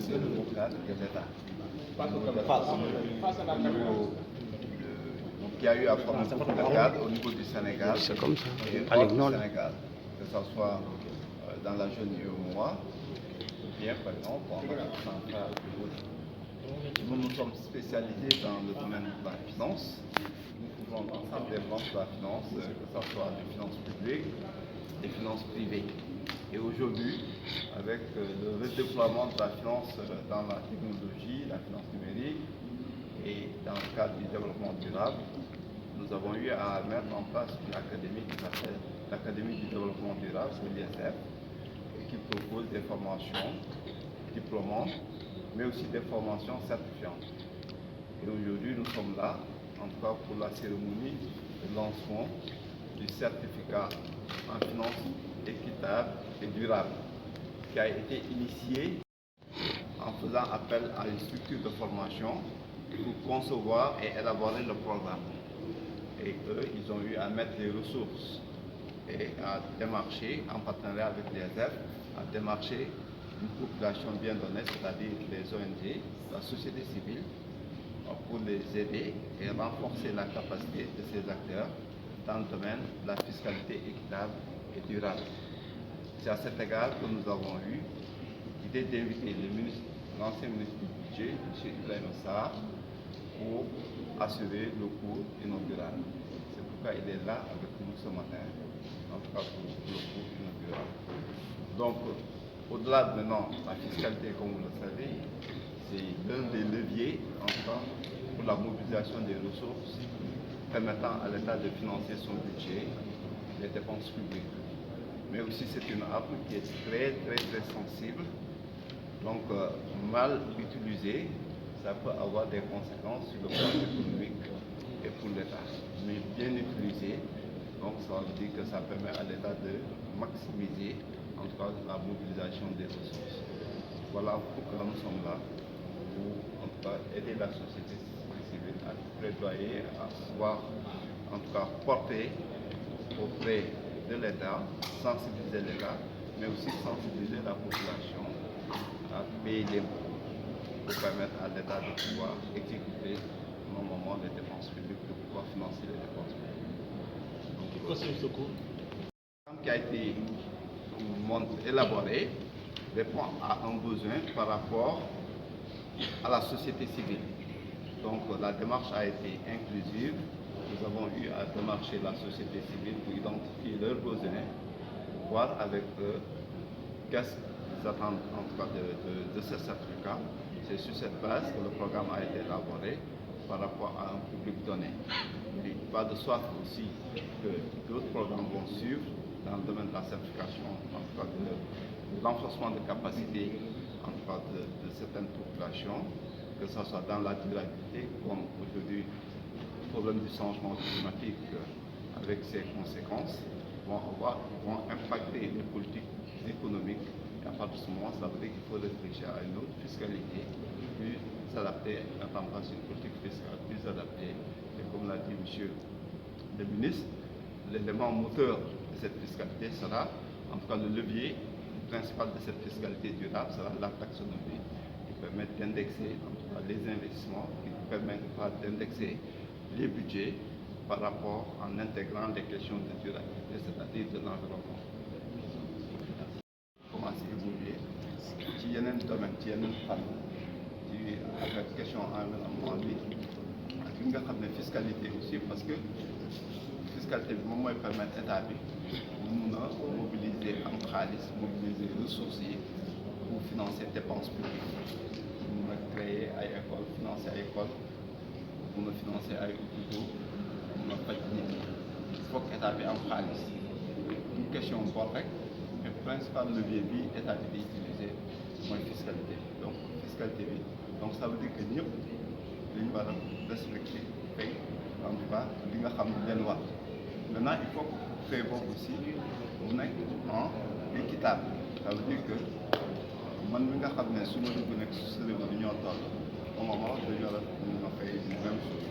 c'est le nouveau cadre de l'État. Qui a eu à former beaucoup de cadres au niveau du Sénégal et hors du Sénégal, que ce soit dans la zone UEMOA, ou bien par exemple en Afrique centrale ou autre. Nous nous sommes spécialisés dans le domaine de la finance. Nous couvrons l'ensemble des branches de la finance, que ce soit des finances publiques, des finances privées. Et aujourd'hui, avec le redéploiement de la finance dans la technologie, la finance numérique, et dans le cadre du développement durable, nous avons eu à mettre en place une académie qui s'appelle l'Académie du développement durable, c'est l'ISF, qui propose des formations diplômantes, mais aussi des formations certifiantes. Et aujourd'hui, nous sommes là, en tout cas pour la cérémonie de lancement du certificat en finance équitable et durable, qui a été initié en faisant appel à une structure de formation pour concevoir et élaborer le programme. Et eux, ils ont eu à mettre les ressources et à démarcher, en partenariat avec l'ISF, à démarcher une population bien donnée, c'est-à-dire les ONG, la société civile, pour les aider et renforcer la capacité de ces acteurs dans le domaine de la fiscalité équitable et durable. C'est à cet égard que nous avons eu l'idée d'inviter l'ancien ministre du Budget, M. Ibrahim Sarr, pour assurer le cours inaugural. C'est pourquoi il est là avec nous ce matin, en tout cas pour le cours inaugural. Donc, au-delà de maintenant, la fiscalité, comme vous le savez, c'est l'un des leviers, en tout cas, pour la mobilisation des ressources permettant à l'État de financer son budget, les dépenses publiques. Mais aussi, c'est une arme qui est très sensible. Donc, mal utilisée, ça peut avoir des conséquences sur le plan économique et pour l'État. Mais bien utilisée, donc ça veut dire que ça permet à l'État de maximiser, en tout cas, la mobilisation des ressources. Voilà pourquoi nous sommes là, pour en tout cas aider la société civile à plaidoyer, à pouvoir en tout cas porter auprès de l'État, sensibiliser l'État, mais aussi sensibiliser la population à payer l'impôt pour permettre à l'État de pouvoir exécuter normalement les dépenses publiques, de pouvoir financer les dépenses publiques. Pourquoi c'est ce cours Qui a été élaboré répond à un besoin par rapport à la société civile. Donc la démarche a été inclusive. Nous avons eu à démarcher la société civile pour identifier leurs besoins, voir avec eux qu'est-ce qu'ils attendent en tout cas de ce certificat. C'est sur cette base que le programme a été élaboré par rapport à un public donné. Il va de soi aussi que d'autres programmes vont suivre dans le domaine de la certification, en tout cas de l'enforcement de capacité en tout cas de certaines populations, que ce soit dans la durabilité, comme aujourd'hui le problème du changement climatique avec ses conséquences vont impacter les politiques économiques. Et à partir de ce moment, ça veut dire qu'il faut réfléchir à une autre fiscalité, plus s'adapter, mettre en place une politique fiscale plus adaptée. Et comme l'a dit M. le ministre, l'élément moteur de cette fiscalité sera, en tout cas le levier principal de cette fiscalité durable sera la taxonomie, qui permet d'indexer en tout cas les investissements, qui permet d'indexer les budgets par rapport en intégrant les questions de durabilité, c'est-à-dire de l'environnement. Comment évoluer ci yeneen domaine ci yeneen fànn ci avec question environnement bi ak li nga xam ne fiscalité aussi parce que fiscalité bi moom mooy permettre état bi mu mun a mobiliser am xaalis mobiliser ressources yi pour financer dépenses publiques mun a créer ay écoles financer ay écoles mun a financer ay hôpitaux mun a faj nit ñi foog état bi am xaalis une question bor rek. Mais le principal levier bi état bi di utiliser mooy fiscalité donc fiscalité bi donc ça veut dire que ñëpp li ñu war a respecter fay en tout cas li nga xam ne leen war maintenant il faut que fay boobu aussi mu nekk en équitable ça veut dire que man mi nga xam ne su ma dugg nekk su réew bi ñoo toll au moment dañu war a mun a fay même chose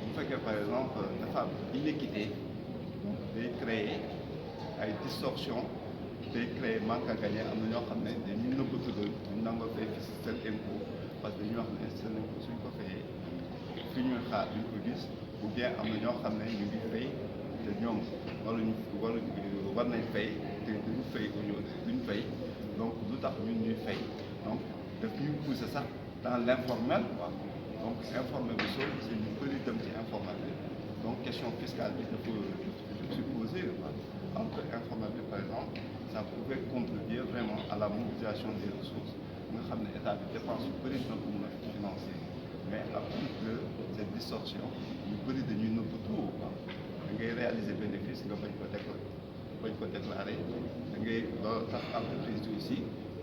bu fekkee par exemple dafa am inéquité day créer ay distorsion day créer manque à gagner am na ñoo xam ne dañuy nëbbatu doon ñu nangoo fay seen impôt parce que dañuy wax ne seen impôt suñ ko fayee fi ñuy xaar duñ ko gis ou bien am na ñoo xam ne ñu ngi fay te ñoom war nañ fay te duñ fay duñ fay donc lu tax ñun ñuy fay donc daf ñuy pousser sax dans l' informel quoi donc informel bi soo gisee ñu bëri dem ci informel bi donc question fiscale bi dafa supposé entre informel bi par exemple ça pouvait contribuer vraiment à la mobilisation des ressources nga xam ne état bi dépense yu bëri dina ko mën a financer mais à cause de cette distorsion ñu bëri dañuy nëbb tout quoi da ngay réaliser bénéfice nga bañ ko déclarer da ngay loolu tax entreprise yi aussi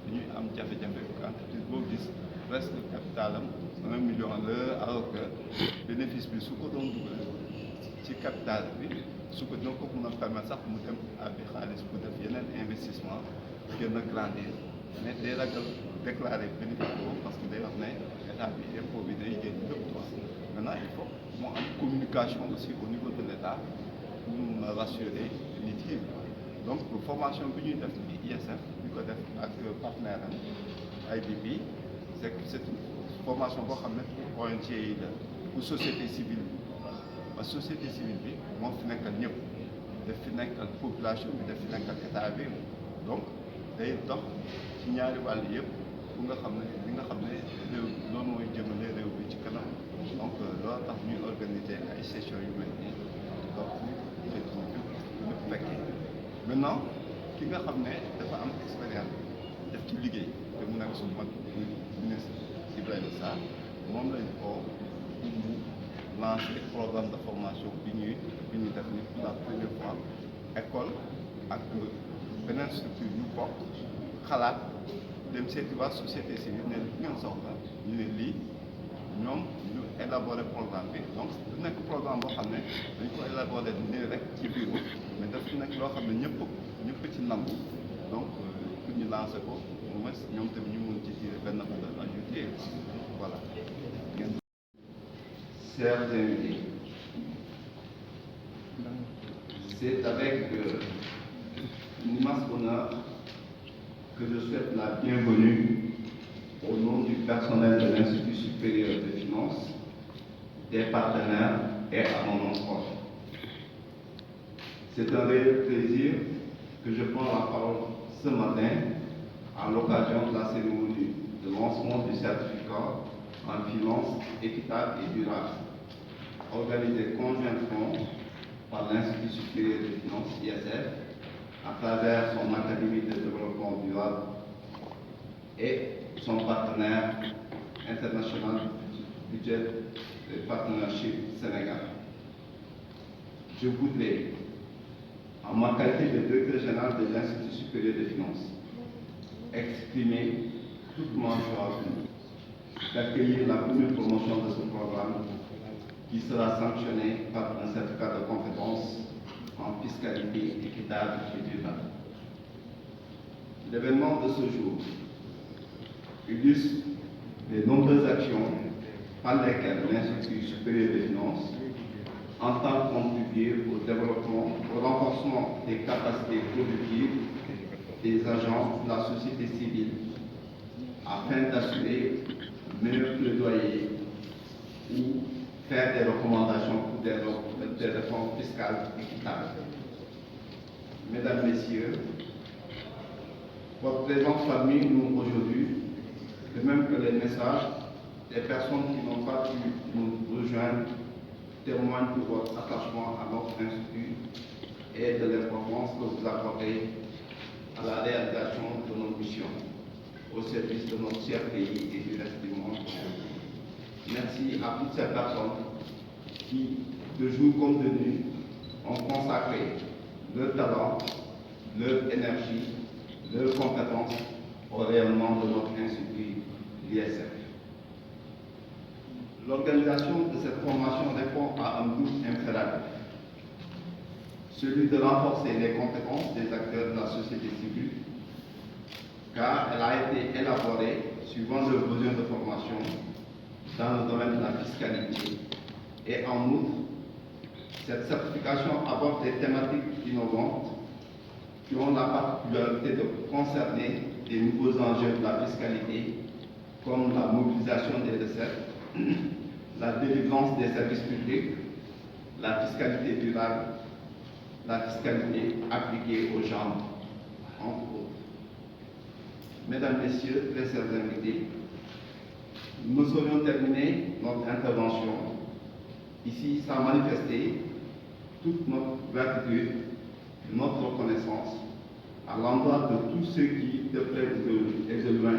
dañuy am jafe-jafe entreprise boo gis presque capitalam 1 million la alors que bénéfice bi su ko doon dugal ci capital bi su ko dina ko mën a permettre sax mu dem abi xaalis pour def yeneen investissement gën a grandir mais day ragal déclarer bénéfice boobu parce que day wax ne état bi impôt bi day génn lépp quoi maintenant il faut mu am communication aussi au niveau de l' état pour mun a rassurer nit yi donc formation bi ñuy def bi ISF bi ko def ak partenaire am IDP c' est une formation boo xam ne pour ONG yi la pour société civile bi parce que société civile bi moo fi nekkal ñëpp daf fi nekkal population bi daf fi nekkal état bi donc day dox ci ñaari wàll yëpp pour nga xam ne li nga xam ne réew loolu mooy jëmale réew bi ci kanam donc loolu tax ñuy organiser ay sessions yu mel nii donc ñëpp fekkee maintenant ki nga xam ne dafa am expérience def ci liggéey te mu nekk suñu mag ministre Ibrahima Sarr moom lañ ko mu lancer programme de formation bi ñuy def ni pour la première fois école ak beneen structure yu bokk xalaat dem seeti waa société civile ne li ngeen soxla ñu ne lii ñoom ñu élaborer programme bi donc du nekk programme boo xam ne dañ ko élaborer nii rek ci bureau mais daf ci nekk loo xam ne ñëpp ci nangu donc pour ñu lancer ko au moins ñoom tamit ñu mun ci tirer benn valeur ajoutée voilà. Chers invités, c'est avec un immense honneur que je souhaite la bienvenue au nom du personnel de l'Institut supérieur de finances, des partenaires et à mon nom proche. C'est un réel plaisir que je prends la parole ce matin à l'occasion de la cérémonie de lancement du certificat en finance équitable et durable, organisé conjointement par l'Institut supérieur de finances, ISF, à travers son Académie de développement durable et son partenaire international budget de partnership Sénégal. Je voudrais, en ma qualité de directeur général de l'Institut supérieur de finances, exprimer toute ma joie d'accueillir la première promotion de ce programme qui sera sanctionné par un certificat de compétence en fiscalité équitable et durable. L'événement de ce jour illustre les nombreuses actions par lesquelles l'Institut supérieur des finances entend contribuer au développement, au renforcement des capacités productives des agents de la société civile afin d'assurer un meilleur plaidoyer ou faire des recommandations pour des réformes fiscales équitables. Mesdames, Messieurs, votre présence parmi nous aujourd'hui, de même que les messages des personnes qui n'ont pas pu nous rejoindre, témoignent de votre attachement à notre institut et de l'importance que vous accordez à la réalisation de nos missions au service de notre cher pays et du reste du monde. Merci à toutes ces personnes qui, de jour comme de nuit, ont consacré leur talent, leur énergie, leurs compétences au rayonnement de notre institut, l'ISF. L'organisation de cette formation répond à un but impératif, celui de renforcer les compétences des acteurs de la société civile, car elle a été élaborée suivant leurs besoins de formation dans le domaine de la fiscalité. Et en outre, cette certification aborde des thématiques innovantes qui ont la particularité de concerner des nouveaux enjeux de la fiscalité, comme la mobilisation des recettes, la délivrance des services publics, la fiscalité durable, la fiscalité appliquée aux gens, entre autres. Mesdames, Messieurs, très chers invités, nous saurions terminer notre intervention ici sans manifester toute notre gratitude, notre reconnaissance à l'endroit de tous ceux qui, de près et de loin,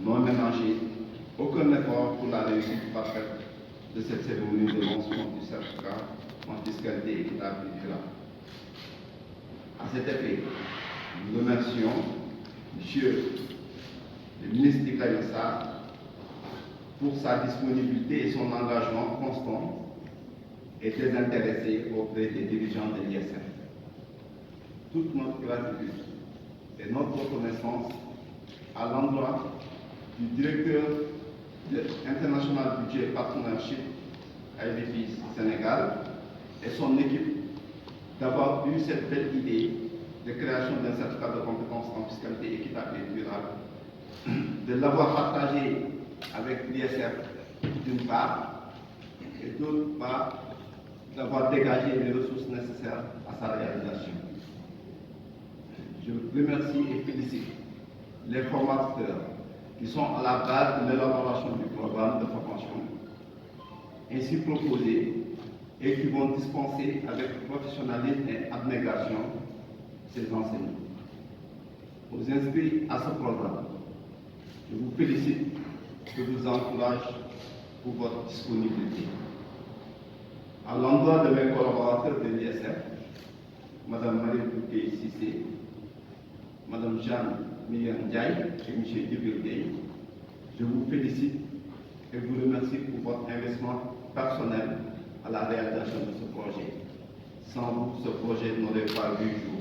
n'ont ménagé aucun effort pour la réussite parfaite de cette cérémonie de lancement du certificat en fiscalité équitable et durable. À cet effet, nous remercions M. le ministre Ibrahima Sarr pour sa disponibilité et son engagement constant et désintéressé auprès des dirigeants de l'ISF. Toute notre gratitude et notre reconnaissance à l'endroit du directeur de International Budget Partnership IBP Sénégal et son équipe d'avoir eu cette belle idée de création d'un certificat de compétences en fiscalité équitable et durable, de l'avoir partagé avec l'ISF d'une part, et d'autre part, d'avoir dégagé les ressources nécessaires à sa réalisation. Je remercie et félicite les formateurs qui sont à la base de l'élaboration du programme de formation ainsi proposé et qui vont dispenser avec professionnalisme et abnégation ces enseignants. Aux inscrits à ce programme, je vous félicite, je vous encourage pour votre disponibilité. À l'endroit de mes collaborateurs de l'ISF, Mme Marie Bouquet Sissé, Mme Jeanne Miriam Ndiaye et M. Djibril Gueye, je vous félicite et vous remercie pour votre investissement personnel à la réalisation de ce projet. Sans vous, ce projet n'aurait pas vu jour.